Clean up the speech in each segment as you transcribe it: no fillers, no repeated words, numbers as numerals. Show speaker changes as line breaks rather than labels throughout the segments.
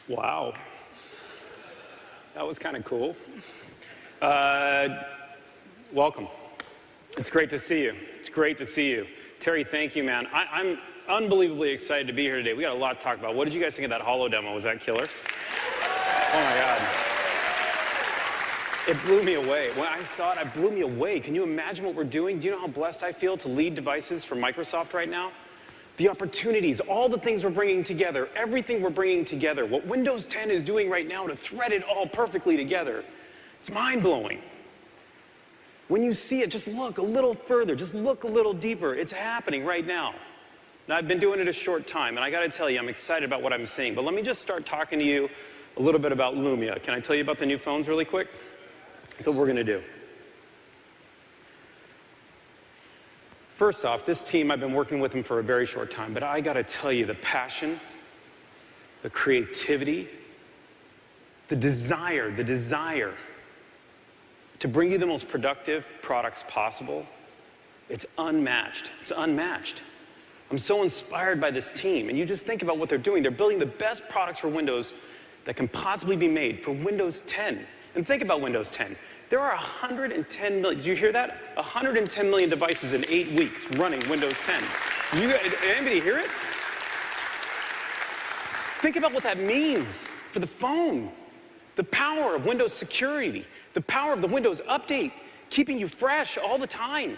Wow. That was kind of cool. Welcome. It's great to see you. It's great to see you. Terry, thank you, man. I'm unbelievably excited to be here today. We got a lot to talk about. What did you guys think of that holo demo? Was that killer? Oh my God. It blew me away. When I saw it, it blew me away. Can you imagine what we're doing? Do you know how blessed I feel to lead devices for Microsoft right now? The opportunities, all the things we're bringing together, everything we're bringing together, what Windows 10 is doing right now to thread it all perfectly together. It's mind-blowing. When you see it, just look a little further, just look a little deeper. It's happening right now. And I've been doing it a short time, and I got to tell you, I'm excited about what I'm seeing. But let me just start talking to you a little bit about Lumia. Can I tell you about the new phones really quick? That's what we're going to do. First off, this team, I've been working with them for a very short time, but I got to tell you, the passion, the creativity, the desire to bring you the most productive products possible, it's unmatched. It's unmatched. I'm so inspired by this team, and you just think about what they're doing. They're building the best products for Windows that can possibly be made for Windows 10. And think about Windows 10. There are 110 million, did you hear that? 110 million devices in 8 weeks running Windows 10. Did anybody hear it? Think about what that means for the phone. The power of Windows security, the power of the Windows update, keeping you fresh all the time.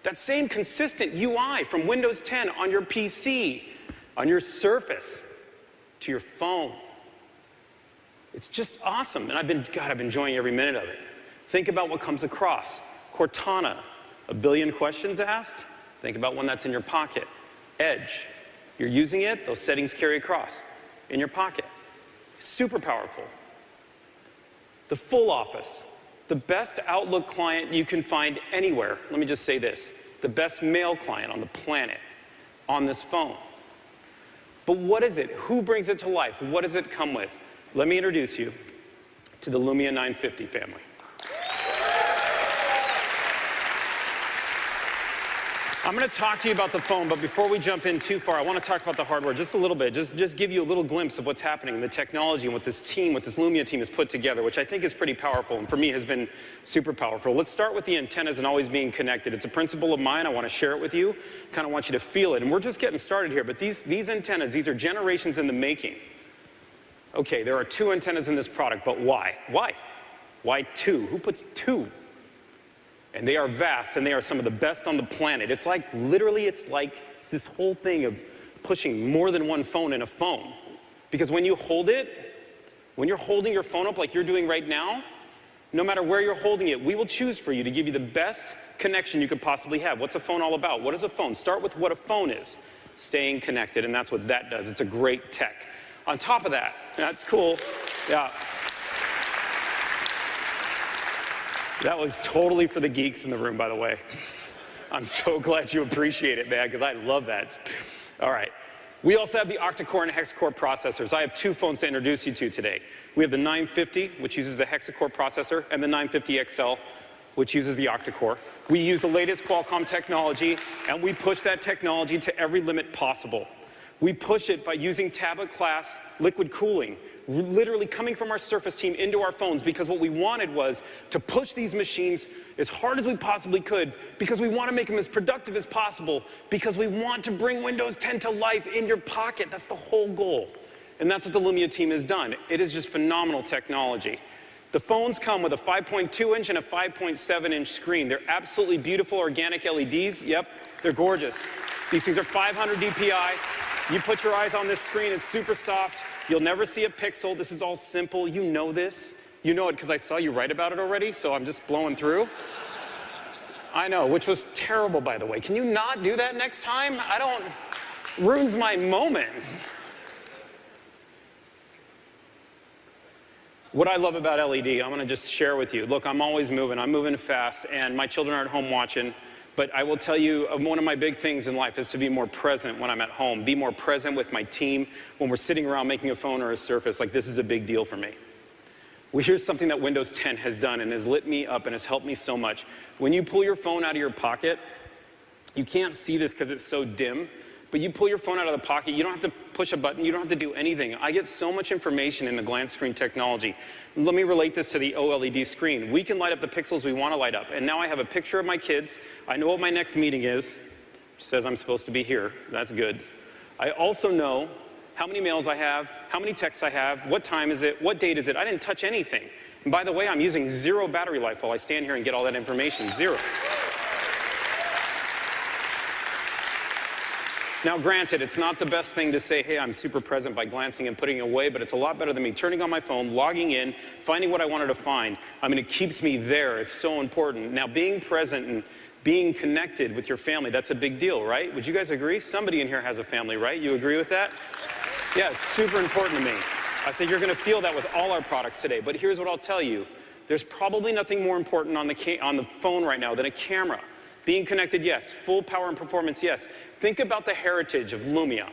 That same consistent UI from Windows 10 on your PC, on your Surface, to your phone. It's just awesome, and I've been enjoying every minute of it. Think about what comes across. Cortana, 1 billion questions asked. Think about one that's in your pocket. Edge, you're using it, those settings carry across in your pocket. Super powerful. The full office, the best Outlook client you can find anywhere. Let me just say this, the best mail client on the planet on this phone. But what is it? Who brings it to life? What does it come with? Let me introduce you to the Lumia 950 family. I'm going to talk to you about the phone, but before we jump in too far, I want to talk about the hardware just a little bit, just give you a little glimpse of what's happening in the technology and what this team, what this Lumia team has put together, which I think is pretty powerful, and for me has been super powerful. Let's start with the antennas and always being connected. It's a principle of mine. I want to share it with you. Kind of want you to feel it, and we're just getting started here, but these antennas, these are generations in the making. Okay, there are 2 antennas in this product, but why? Why? Why 2? Who puts 2? And they are vast, and they are some of the best on the planet. It's like, literally, it's this whole thing of pushing more than one phone in a phone. Because when you hold it, when you're holding your phone up like you're doing right now, no matter where you're holding it, we will choose for you to give you the best connection you could possibly have. What's a phone all about? What is a phone? Start with what a phone is. Staying connected, and that's what that does. It's a great tech. On top of that, that's cool. Yeah. That was totally for the geeks in the room, by the way. I'm so glad you appreciate it, man, because I love that. All right. We also have the octa-core and hexa-core processors. I have 2 phones to introduce you to today. We have the 950, which uses the hexa-core processor, and the 950 XL, which uses the octa-core. We use the latest Qualcomm technology, and we push that technology to every limit possible. We push it by using tablet-class liquid cooling, literally coming from our Surface team into our phones, because what we wanted was to push these machines as hard as we possibly could, because we want to make them as productive as possible, because we want to bring Windows 10 to life in your pocket. That's the whole goal. And that's what the Lumia team has done. It is just phenomenal technology. The phones come with a 5.2-inch and a 5.7-inch screen. They're absolutely beautiful organic LEDs. Yep, they're gorgeous. These things are 500 DPI. You put your eyes on this screen, it's super soft. You'll never see a pixel. This is all simple. You know this. You know it because I saw you write about it already, so I'm just blowing through. I know, which was terrible, by the way. Can you not do that next time? Ruins my moment. What I love about LED, I'm going to just share with you. Look, I'm always moving. I'm moving fast, and my children are at home watching. But I will tell you, one of my big things in life is to be more present when I'm at home, be more present with my team when we're sitting around making a phone or a Surface. Like, this is a big deal for me. Well, here's something that Windows 10 has done and has lit me up and has helped me so much. When you pull your phone out of your pocket, you can't see this because it's so dim, but you pull your phone out of the pocket, you don't have to push a button, you don't have to do anything. I get so much information in the glance screen technology. Let me relate this to the OLED screen. We can light up the pixels we want to light up, and now I have a picture of my kids. I know what my next meeting is. It says I'm supposed to be here. That's good. I also know how many mails I have, how many texts I have, what time is it, what date is it. I didn't touch anything. And by the way, I'm using 0 battery life while I stand here and get all that information, 0. Now, granted, it's not the best thing to say, hey, I'm super present by glancing and putting it away, but it's a lot better than me turning on my phone, logging in, finding what I wanted to find. I mean, it keeps me there. It's so important. Now, being present and being connected with your family, that's a big deal, right? Would you guys agree? Somebody in here has a family, right? You agree with that? Yeah, it's super important to me. I think you're going to feel that with all our products today. But here's what I'll tell you. There's probably nothing more important on the phone right now than a camera. Being connected, yes. Full power and performance, yes. Think about the heritage of Lumia.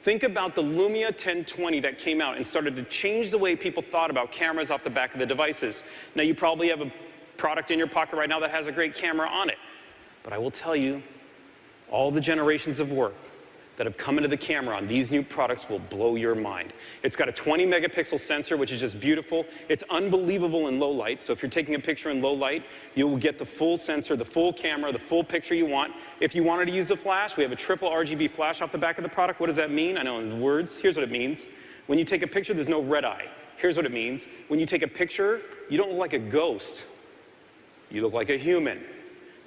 Think about the Lumia 1020 that came out and started to change the way people thought about cameras off the back of the devices. Now, you probably have a product in your pocket right now that has a great camera on it. But I will tell you, all the generations of work that have come into the camera on these new products will blow your mind. It's got a 20 megapixel sensor, which is just beautiful. It's unbelievable in low light. So if you're taking a picture in low light, you will get the full sensor, the full camera, the full picture you want. If you wanted to use a flash, we have a triple RGB flash off the back of the product. What does that mean? I know in words. Here's what it means. When you take a picture, there's no red eye. Here's what it means. When you take a picture, you don't look like a ghost. You look like a human.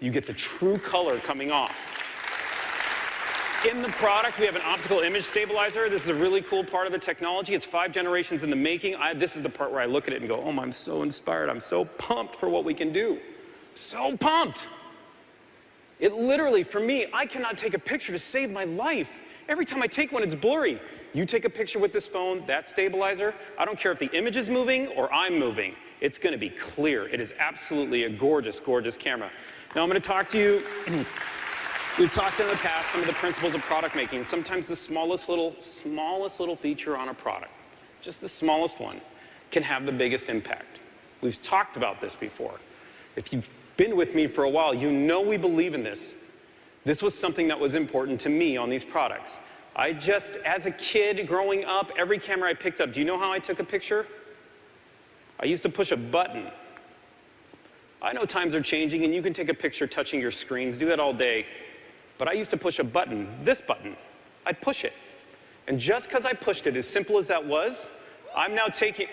You get the true color coming off. In the product, we have an optical image stabilizer. This is a really cool part of the technology. It's 5 generations in the making. This is the part where I look at it and go, oh, I'm so inspired. I'm so pumped for what we can do. So pumped. It literally, for me, I cannot take a picture to save my life. Every time I take one, it's blurry. You take a picture with this phone, that stabilizer, I don't care if the image is moving or I'm moving. It's going to be clear. It is absolutely a gorgeous, gorgeous camera. Now, I'm going to talk to you. We've talked in the past some of the principles of product making. Sometimes the smallest little feature on a product, just the smallest one, can have the biggest impact. We've talked about this before. If you've been with me for a while, you know we believe in this. This was something that was important to me on these products. As a kid growing up, every camera I picked up, do you know how I took a picture? I used to push a button. I know times are changing and you can take a picture touching your screens, do that all day. But I used to push a button, this button. I'd push it. And just because I pushed it, as simple as that was, I'm taking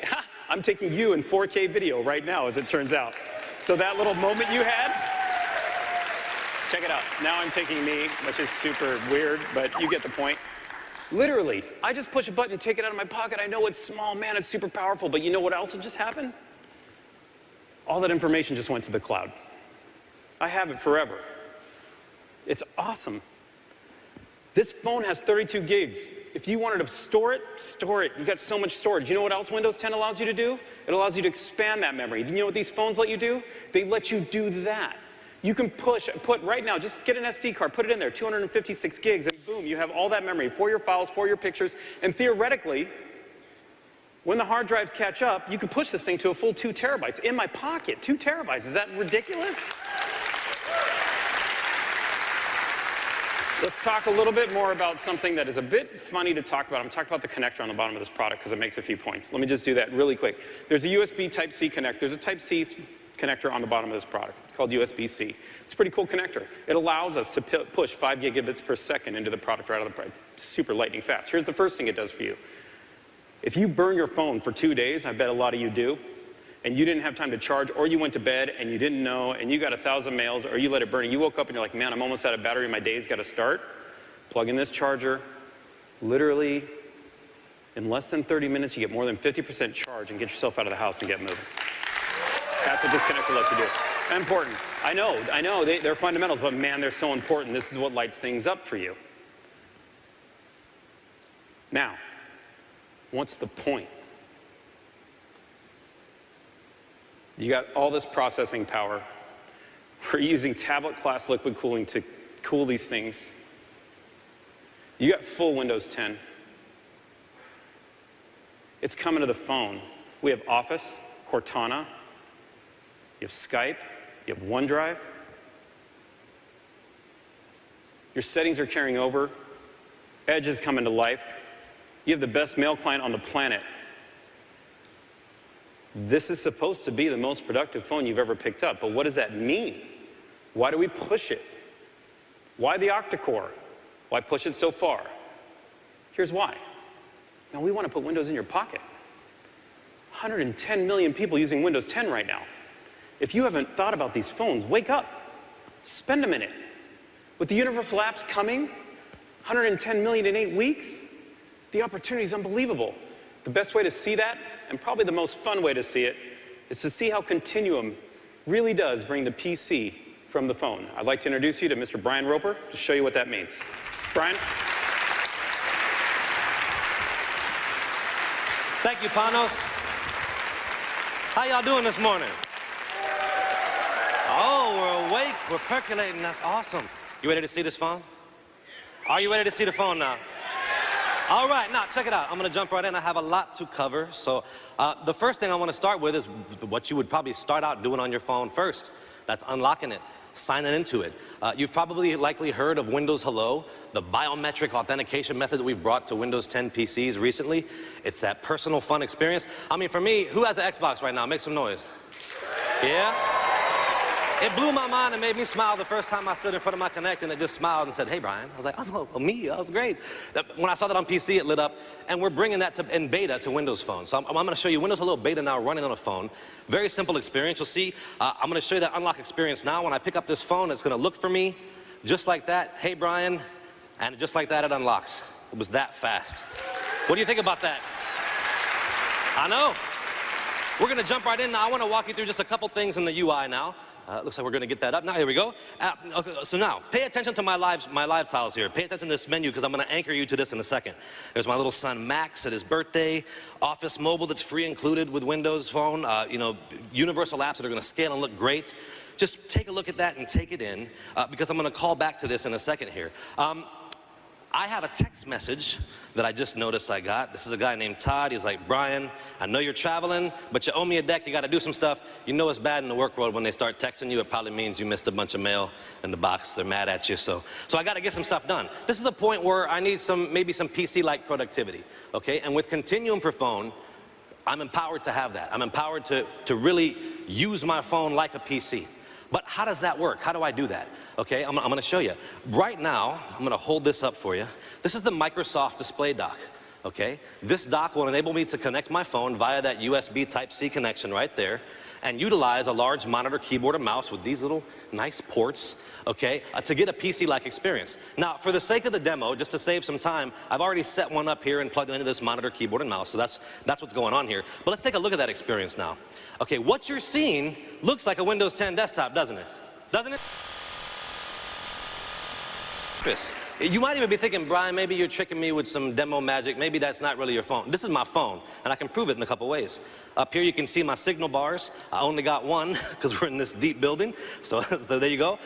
you in 4K video right now, as it turns out. So that little moment you had, check it out. Now I'm taking me, which is super weird, but you get the point. Literally, I just push a button, take it out of my pocket. I know it's small, man, it's super powerful, but you know what else just happened? All that information just went to the cloud. I have it forever. It's awesome. This phone has 32 gigs. If you wanted to store it, store it. You got so much storage. You know what else Windows 10 allows you to do? It allows you to expand that memory. You know what these phones let you do? They let you do that. You can put right now, just get an SD card, put it in there, 256 gigs, and boom, you have all that memory for your files, for your pictures, and theoretically, when the hard drives catch up, you can push this thing to a full 2 terabytes in my pocket. 2 terabytes, is that ridiculous? Let's talk a little bit more about something that is a bit funny to talk about. I'm talking about the connector on the bottom of this product because it makes a few points. Let me just do that really quick. There's a USB Type-C connector. There's a Type-C connector on the bottom of this product. It's called USB-C. It's a pretty cool connector. It allows us to push 5 gigabits per second into the product right out of the product. Super lightning fast. Here's the first thing it does for you. If you burn your phone for 2 days, I bet a lot of you do, and you didn't have time to charge, or you went to bed and you didn't know, and you got 1,000 mails, or you let it burn, and you woke up and you're like, man, I'm almost out of battery, my day's got to start. Plug in this charger. Literally, in less than 30 minutes, you get more than 50% charge and get yourself out of the house and get moving. That's what this connector lets you do. Important. I know, they're fundamentals, but man, they're so important. This is what lights things up for you. Now, what's the point? You got all this processing power. We're using tablet-class liquid cooling to cool these things. You got full Windows 10. It's coming to the phone. We have Office, Cortana, you have Skype, you have OneDrive. Your settings are carrying over. Edge is coming to life. You have the best mail client on the planet. This is supposed to be the most productive phone you've ever picked up, but what does that mean? Why do we push it? Why the octa-core? Why push it so far? Here's why. Now, we want to put Windows in your pocket. 110 million people using Windows 10 right now. If you haven't thought about these phones, wake up. Spend a minute. With the universal apps coming, 110 million in 8 weeks, the opportunity is unbelievable. The best way to see that, and probably the most fun way to see it, is to see how Continuum really does bring the PC from the phone. I'd like to introduce you to Mr. Brian Roper to show you what that means. Brian?
Thank you, Panos. How y'all doing this morning? Oh, we're awake, we're percolating, that's awesome. You ready to see this phone? Are you ready to see the phone now? All right, now check it out. I'm gonna jump right in. I have a lot to cover. So the first thing I wanna start with is what you would probably start out doing on your phone first. That's unlocking it, signing into it. You've probably likely heard of Windows Hello, the biometric authentication method that we've brought to Windows 10 PCs recently. It's that personal fun experience. I mean, for me, who has an Xbox right now? Make some noise. Yeah? It blew my mind and made me smile the first time I stood in front of my Connect and it just smiled and said, hey, Brian. I was like, oh, me, that was great. When I saw that on PC, it lit up, and we're bringing that in beta to Windows Phone. So I'm going to show you Windows Hello beta now running on a phone. Very simple experience. You'll see, I'm going to show you that unlock experience now. When I pick up this phone, it's going to look for me just like that. Hey, Brian. And just like that, it unlocks. It was that fast. What do you think about that? I know. We're going to jump right in now. I want to walk you through just a couple things in the UI now. Looks like we're going to get that up. Now, here we go. Okay, so now, pay attention to my live tiles here. Pay attention to this menu because I'm going to anchor you to this in a second. There's my little son Max at his birthday, Office Mobile that's free included with Windows Phone, you know, universal apps that are going to scale and look great. Just take a look at that and take it in because I'm going to call back to this in a second here. I have a text message that I just noticed I got. This is a guy named Todd. He's like, Brian, I know you're traveling, but you owe me a deck. You got to do some stuff. You know it's bad in the work world when they start texting you. It probably means you missed a bunch of mail in the box. They're mad at you. So I got to get some stuff done. This is a point where I need maybe some PC-like productivity, okay? And with Continuum for Phone, I'm empowered to have that. I'm empowered to really use my phone like a PC. But how does that work? How do I do that? Okay, I'm going to show you. Right now, I'm going to hold this up for you. This is the Microsoft Display Dock. Okay, this dock will enable me to connect my phone via that USB Type-C connection right there and utilize a large monitor, keyboard, and mouse with these little nice ports, okay, to get a PC-like experience. Now, for the sake of the demo, just to save some time, I've already set one up here and plugged it into this monitor, keyboard, and mouse, so that's what's going on here. But let's take a look at that experience now. Okay, what you're seeing looks like a Windows 10 desktop, doesn't it? Doesn't it? You might even be thinking, Brian, maybe you're tricking me with some demo magic. Maybe that's not really your phone. This is my phone, and I can prove it in a couple ways. Up here, you can see my signal bars. I only got one because we're in this deep building. So there you go.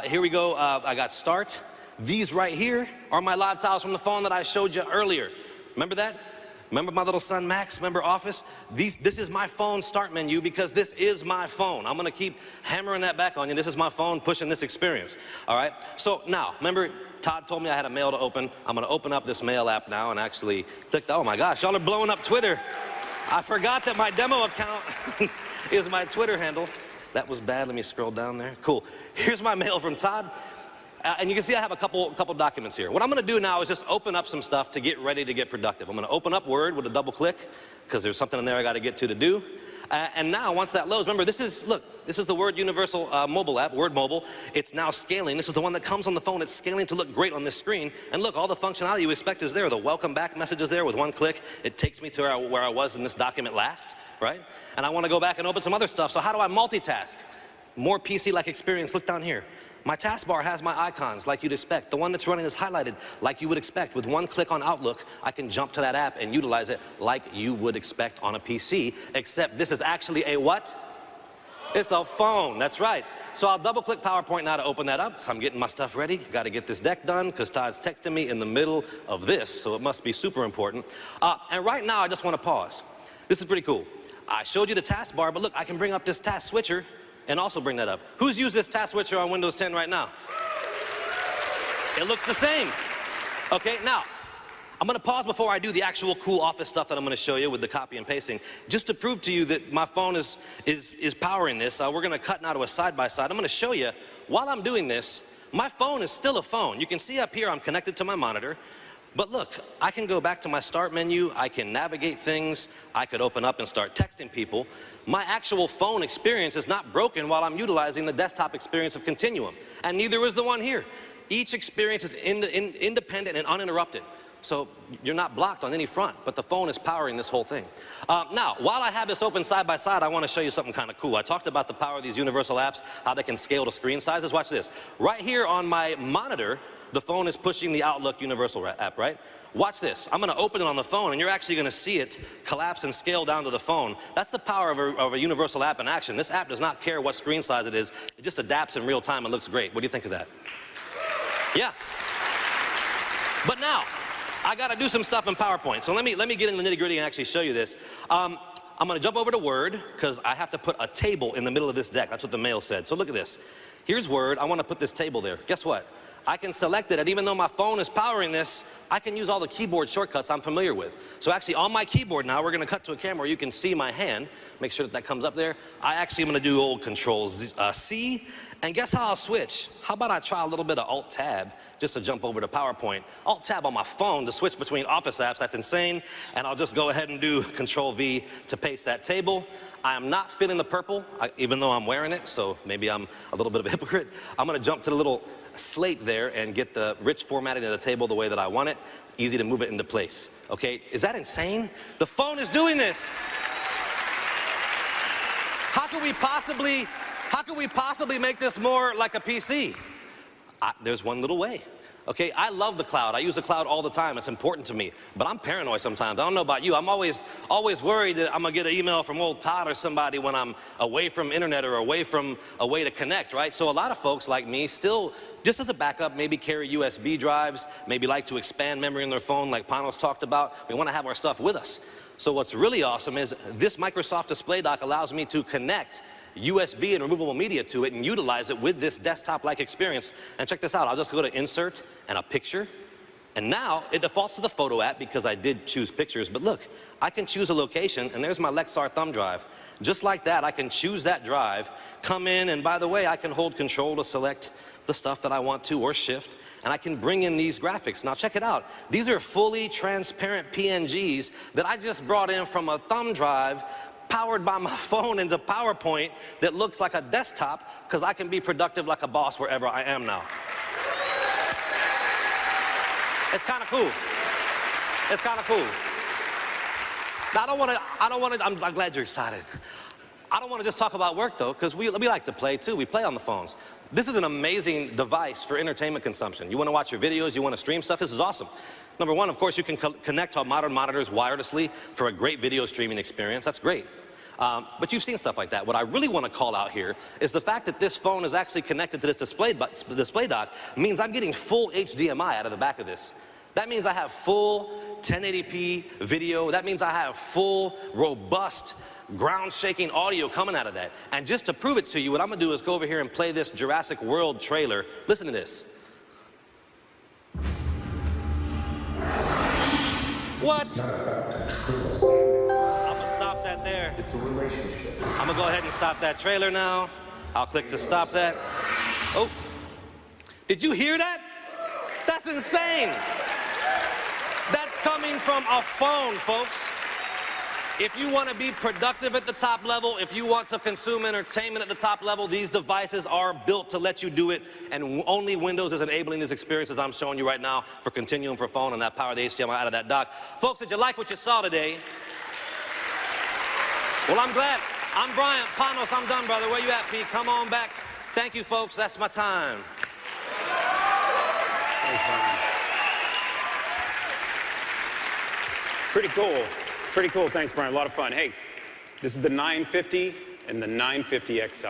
Here we go. I got start. These right here are my live tiles from the phone that I showed you earlier. Remember that? Remember my little son Max? Remember Office? This is my phone start menu because this is my phone. I'm going to keep hammering that back on you. This is my phone pushing this experience. All right? So now, remember, Todd told me I had a mail to open. I'm going to open up this mail app now and actually click. Oh my gosh, y'all are blowing up Twitter. I forgot that my demo account is my Twitter handle. That was bad. Let me scroll down there. Cool. Here's my mail from Todd. And you can see I have a couple documents here. What I'm going to do now is just open up some stuff to get ready to get productive. I'm going to open up Word with a double click because there's something in there I got to get to do. And now, once that loads, remember, this is the Word Universal mobile app, Word Mobile. It's now scaling. This is the one that comes on the phone. It's scaling to look great on this screen. And look, all the functionality you expect is there. The welcome back message is there with one click. It takes me to where I was in this document last, right? And I want to go back and open some other stuff. So how do I multitask? More PC-like experience. Look down here. My taskbar has my icons like you'd expect. The one that's running is highlighted like you would expect. With one click on Outlook, I can jump to that app and utilize it like you would expect on a PC, except this is actually a what? It's a phone, that's right. So I'll double click PowerPoint now to open that up because I'm getting my stuff ready. Got to get this deck done because Todd's texting me in the middle of this, so it must be super important. And right now I just want to pause. This is pretty cool. I showed you the taskbar, but look, I can bring up this task switcher and also bring that up. Who's used this task switcher on Windows 10 right now? It looks the same. Okay, now, I'm gonna pause before I do the actual cool office stuff that I'm gonna show you with the copy and pasting, just to prove to you that my phone is powering this. We're gonna cut now to a side-by-side. I'm gonna show you, while I'm doing this, my phone is still a phone. You can see up here I'm connected to my monitor. But look, I can go back to my start menu, I can navigate things, I could open up and start texting people. My actual phone experience is not broken while I'm utilizing the desktop experience of Continuum, and neither is the one here. Each experience is independent and uninterrupted. So you're not blocked on any front, but the phone is powering this whole thing. Now, while I have this open side by side, I want to show you something kind of cool. I talked about the power of these universal apps, how they can scale to screen sizes. Watch this. Right here on my monitor, the phone is pushing the Outlook Universal app, right? Watch this. I'm going to open it on the phone, and you're actually going to see it collapse and scale down to the phone. That's the power of a universal app in action. This app does not care what screen size it is. It just adapts in real time and looks great. What do you think of that? Yeah. But now, I got to do some stuff in PowerPoint. So let me get in the nitty-gritty and actually show you this. I'm going to jump over to Word, because I have to put a table in the middle of this deck. That's what the mail said. So look at this. Here's Word. I want to put this table there. Guess what? I can select it, and even though my phone is powering this, I can use all the keyboard shortcuts I'm familiar with. So actually, on my keyboard now, we're going to cut to a camera where you can see my hand. Make sure that that comes up there. I actually am going to do old Control-C, and guess how I'll switch? How about I try a little bit of Alt-Tab just to jump over to PowerPoint. Alt-Tab on my phone to switch between Office apps. That's insane. And I'll just go ahead and do Control-V to paste that table. I am not feeling the purple, even though I'm wearing it, so maybe I'm a little bit of a hypocrite. I'm going to jump to the little slate there and get the rich formatting of the table the way that I want it. Easy to move it into place. Okay, is that insane? The phone is doing this. How could we possibly make this more like a PC? There's one little way. Okay, I love the cloud. I use the cloud all the time. It's important to me. But I'm paranoid sometimes. I don't know about you. I'm always worried that I'm going to get an email from old Todd or somebody when I'm away from internet or away from a way to connect, right? So a lot of folks like me still, just as a backup, maybe carry USB drives, maybe like to expand memory on their phone like Panos talked about. We want to have our stuff with us. So what's really awesome is this Microsoft Display Dock allows me to connect USB and removable media to it and utilize it with this desktop-like experience. And check this out, I'll just go to Insert and a picture. And now it defaults to the photo app because I did choose pictures. But look, I can choose a location, and there's my Lexar thumb drive. Just like that, I can choose that drive, come in, and by the way, I can hold Control to select the stuff that I want to, or Shift, and I can bring in these graphics. Now check it out. These are fully transparent PNGs that I just brought in from a thumb drive powered by my phone into PowerPoint that looks like a desktop, because I can be productive like a boss wherever I am now. It's kind of cool. It's kind of cool. Now I'm glad you're excited. I don't want to just talk about work though, because we like to play too. We play on the phones. This is an amazing device for entertainment consumption. You want to watch your videos, you want to stream stuff, this is awesome. Number one, of course, you can connect to modern monitors wirelessly for a great video streaming experience. That's great. But you've seen stuff like that. What I really want to call out here is the fact that this phone is actually connected to this display dock means I'm getting full HDMI out of the back of this. That means I have full 1080p video. That means I have full, robust, ground-shaking audio coming out of that. And just to prove it to you, what I'm going to do is go over here and play this Jurassic World trailer. Listen to this. What?
It's not about control.
I'm gonna stop that there.
It's a relationship.
I'm gonna go ahead and stop that trailer now. I'll click to stop that. Oh, did you hear that? That's insane. That's coming from a phone, folks. If you want to be productive at the top level, if you want to consume entertainment at the top level, these devices are built to let you do it, and only Windows is enabling these experiences I'm showing you right now for Continuum for phone and that power of the HDMI out of that dock. Folks, did you like what you saw today? Well, I'm glad. I'm Brian. Panos, I'm done, brother. Where you at, Pete? Come on back. Thank you, folks. That's my time.
Thanks, Brian. Pretty cool. Pretty cool. Thanks, Brian. A lot of fun. Hey, this is the 950 and the 950 XL.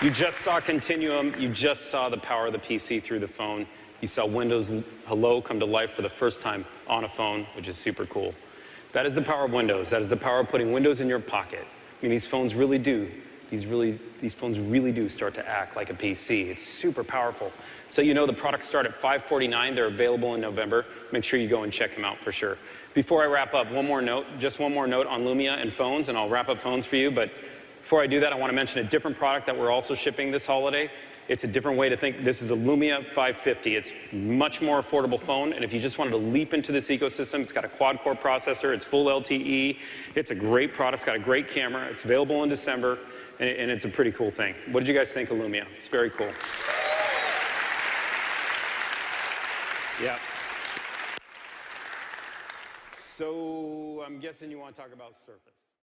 You just saw Continuum. You just saw the power of the PC through the phone. You saw Windows Hello come to life for the first time on a phone, which is super cool. That is the power of Windows. That is the power of putting Windows in your pocket. I mean, these phones really do. these phones really do start to act like a PC. It's super powerful. So you know the products start at $549. They're available in November. Make sure you go and check them out for sure. Before I wrap up, one more note on Lumia and phones, and I'll wrap up phones for you. But before I do that, I want to mention a different product that we're also shipping this holiday. It's a different way to think. This is a Lumia 550. It's much more affordable phone, and if you just wanted to leap into this ecosystem, it's got a quad-core processor, it's full LTE, it's a great product, it's got a great camera, it's available in December, and it's a pretty cool thing. What did you guys think of Lumia? It's very cool. Yeah. So I'm guessing you want to talk about Surface.